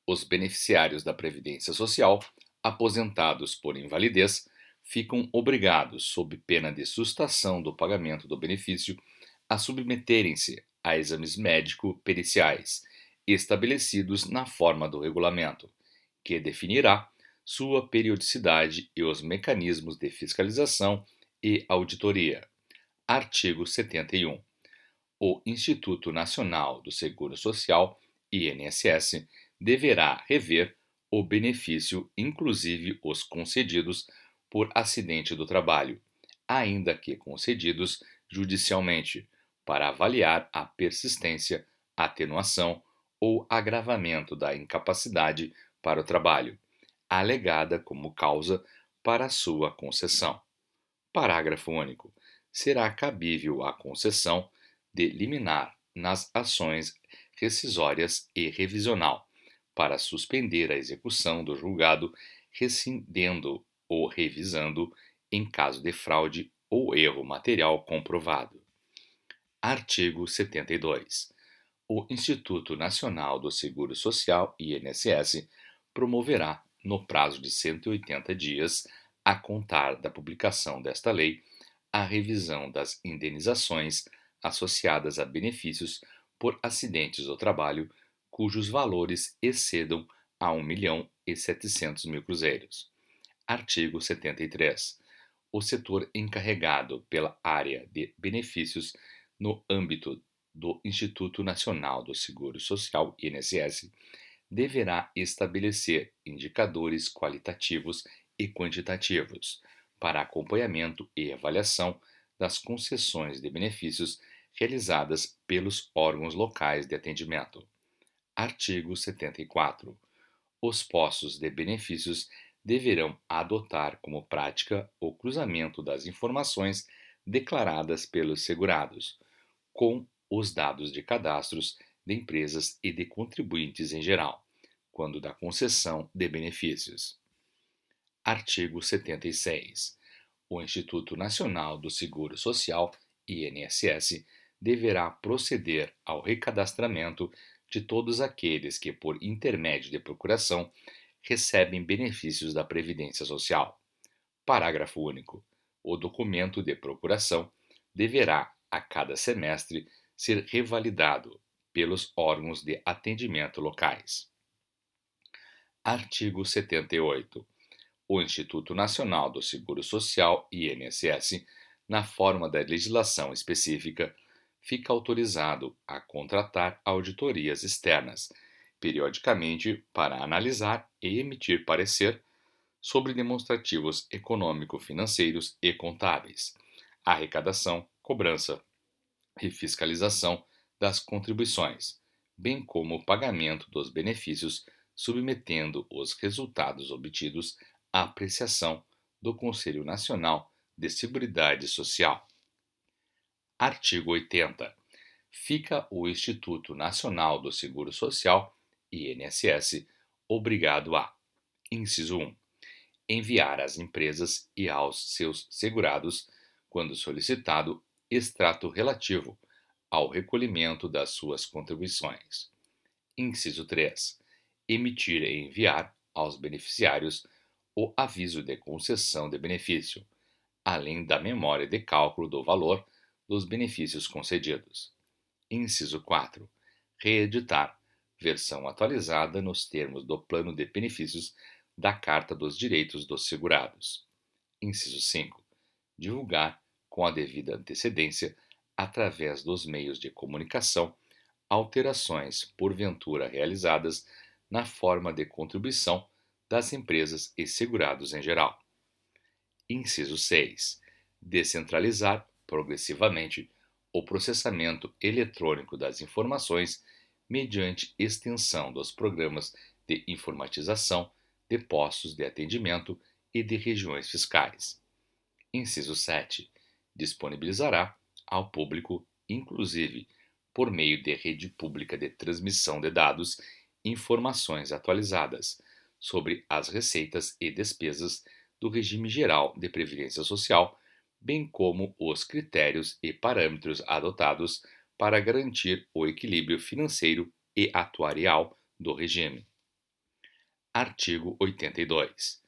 Os beneficiários da Previdência Social, aposentados por invalidez, ficam obrigados, sob pena de sustação do pagamento do benefício, a submeterem-se a exames médico-periciais, estabelecidos na forma do regulamento, que definirá sua periodicidade e os mecanismos de fiscalização e auditoria. Artigo 71. O Instituto Nacional do Seguro Social, INSS, deverá rever o benefício, inclusive os concedidos por acidente do trabalho, ainda que concedidos judicialmente, para avaliar a persistência, atenuação ou agravamento da incapacidade para o trabalho, alegada como causa para sua concessão. Parágrafo único. Será cabível a concessão de liminar nas ações rescisórias e revisional, para suspender a execução do julgado, rescindendo ou revisando em caso de fraude ou erro material comprovado. Artigo 72. O Instituto Nacional do Seguro Social, INSS, promoverá, no prazo de 180 dias, a contar da publicação desta lei, a revisão das indenizações associadas a benefícios por acidentes do trabalho cujos valores excedam a 1.700.000 cruzeiros. Artigo 73. O setor encarregado pela área de benefícios no âmbito do Instituto Nacional do Seguro Social, INSS, deverá estabelecer indicadores qualitativos e quantitativos para acompanhamento e avaliação das concessões de benefícios realizadas pelos órgãos locais de atendimento. Artigo 74. Os postos de benefícios deverão adotar como prática o cruzamento das informações declaradas pelos segurados com os dados de cadastros de empresas e de contribuintes em geral, quando da concessão de benefícios. Artigo 76. O Instituto Nacional do Seguro Social, INSS, deverá proceder ao recadastramento de todos aqueles que, por intermédio de procuração, recebem benefícios da Previdência Social. Parágrafo único. O documento de procuração deverá, a cada semestre, ser revalidado pelos órgãos de atendimento locais. Artigo 78. O Instituto Nacional do Seguro Social, INSS, na forma da legislação específica, fica autorizado a contratar auditorias externas, periodicamente, para analisar e emitir parecer sobre demonstrativos econômico-financeiros e contábeis, arrecadação, cobrança e fiscalização das contribuições, bem como o pagamento dos benefícios, submetendo os resultados obtidos à apreciação do Conselho Nacional de Seguridade Social. Artigo 80. Fica o Instituto Nacional do Seguro Social, INSS, obrigado a: inciso 1. Enviar às empresas e aos seus segurados, quando solicitado, extrato relativo ao recolhimento das suas contribuições. Inciso 3. Emitir e enviar aos beneficiários o aviso de concessão de benefício, além da memória de cálculo do valor dos benefícios concedidos. Inciso 4. Reeditar versão atualizada nos termos do plano de benefícios da Carta dos Direitos dos Segurados. Inciso 5. Divulgar, com a devida antecedência, através dos meios de comunicação, alterações porventura realizadas na forma de contribuição das empresas e segurados em geral. Inciso 6. Descentralizar progressivamente o processamento eletrônico das informações mediante extensão dos programas de informatização de postos de atendimento e de regiões fiscais. Inciso 7. Disponibilizará ao público, inclusive por meio de rede pública de transmissão de dados, informações atualizadas sobre as receitas e despesas do regime geral de previdência social, bem como os critérios e parâmetros adotados para garantir o equilíbrio financeiro e atuarial do regime. Artigo 82.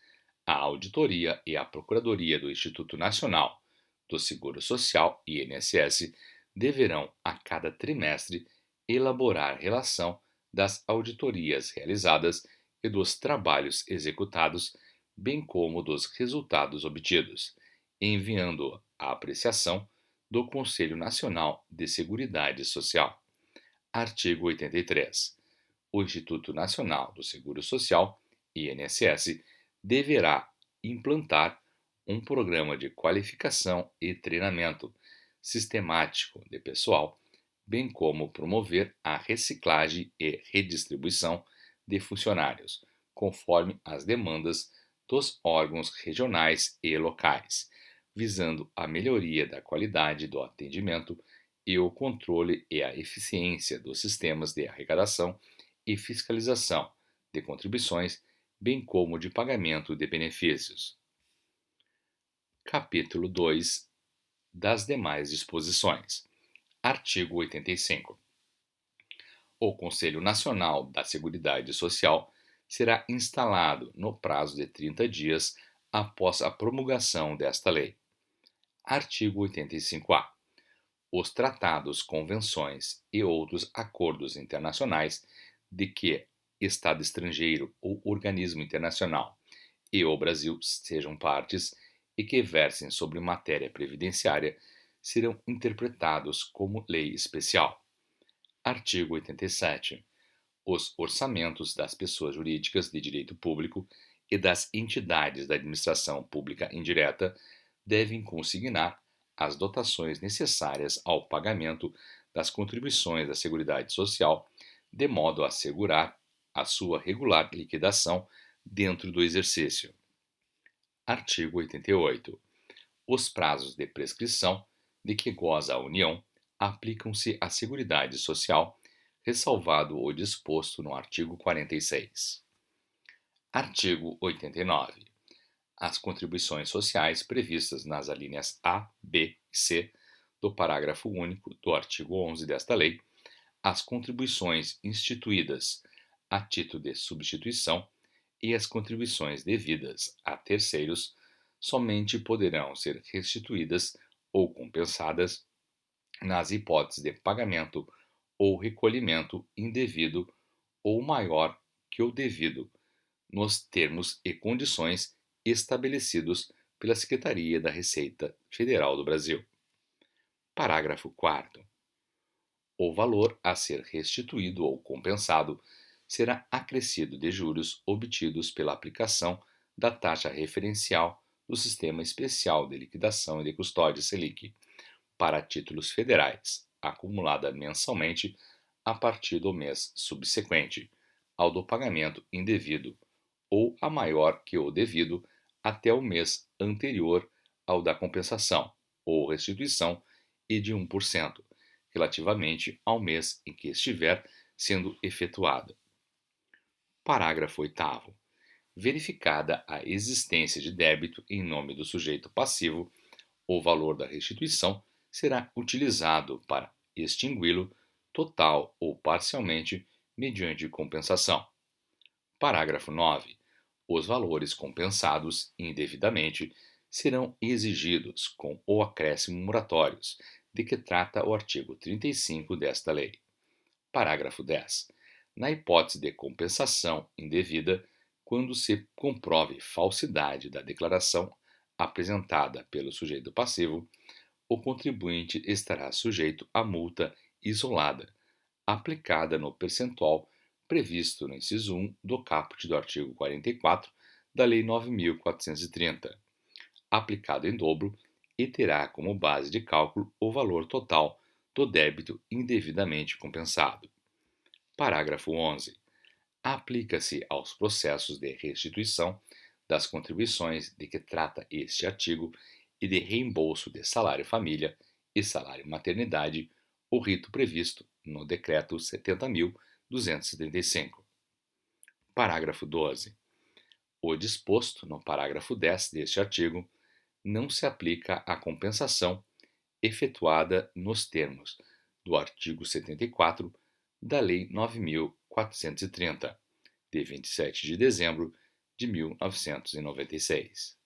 A Auditoria e a Procuradoria do Instituto Nacional do Seguro Social, INSS, deverão, a cada trimestre, elaborar relação das auditorias realizadas e dos trabalhos executados, bem como dos resultados obtidos, enviando-a à apreciação do Conselho Nacional de Seguridade Social. Artigo 83. O Instituto Nacional do Seguro Social, INSS, deverá implantar um programa de qualificação e treinamento sistemático de pessoal, bem como promover a reciclagem e redistribuição de funcionários, conforme as demandas dos órgãos regionais e locais, visando a melhoria da qualidade do atendimento e o controle e a eficiência dos sistemas de arrecadação e fiscalização de contribuições, bem como de pagamento de benefícios. Capítulo 2 das demais disposições. Artigo 85. O Conselho Nacional da Seguridade Social será instalado no prazo de 30 dias após a promulgação desta lei. Artigo 85-A. Os tratados, convenções e outros acordos internacionais de que Estado estrangeiro ou organismo internacional e o Brasil sejam partes e que versem sobre matéria previdenciária serão interpretados como lei especial. Artigo 87. Os orçamentos das pessoas jurídicas de direito público e das entidades da administração pública indireta devem consignar as dotações necessárias ao pagamento das contribuições da Seguridade Social, de modo a assegurar a sua regular liquidação dentro do exercício. Artigo 88. Os prazos de prescrição de que goza a União aplicam-se à Seguridade Social, ressalvado o disposto no artigo 46. Artigo 89. As contribuições sociais previstas nas alíneas A, B e C do parágrafo único do artigo 11 desta lei, as contribuições instituídas a título de substituição e as contribuições devidas a terceiros somente poderão ser restituídas ou compensadas nas hipóteses de pagamento ou recolhimento indevido ou maior que o devido, nos termos e condições estabelecidos pela Secretaria da Receita Federal do Brasil. Parágrafo 4º. O valor a ser restituído ou compensado será acrescido de juros obtidos pela aplicação da taxa referencial do Sistema Especial de Liquidação e de Custódia Selic para títulos federais, acumulada mensalmente a partir do mês subsequente ao do pagamento indevido ou a maior que o devido até o mês anterior ao da compensação ou restituição e de 1%, relativamente ao mês em que estiver sendo efetuada. Parágrafo 8º. Verificada a existência de débito em nome do sujeito passivo, o valor da restituição será utilizado para extingui-lo total ou parcialmente mediante compensação. Parágrafo 9. Os valores compensados indevidamente serão exigidos com o acréscimo moratórios, de que trata o artigo 35 desta lei. Parágrafo 10. Na hipótese de compensação indevida, quando se comprove falsidade da declaração apresentada pelo sujeito passivo, o contribuinte estará sujeito a multa isolada, aplicada no percentual previsto no inciso 1 do caput do artigo 44 da Lei 9.430, aplicado em dobro e terá como base de cálculo o valor total do débito indevidamente compensado. Parágrafo 11. Aplica-se aos processos de restituição das contribuições de que trata este artigo e de reembolso de salário-família e salário-maternidade o rito previsto no Decreto 70.235. Parágrafo 12. O disposto no parágrafo 10 deste artigo não se aplica à compensação efetuada nos termos do artigo 74 da Lei 9.430, de 27 de dezembro de 1996.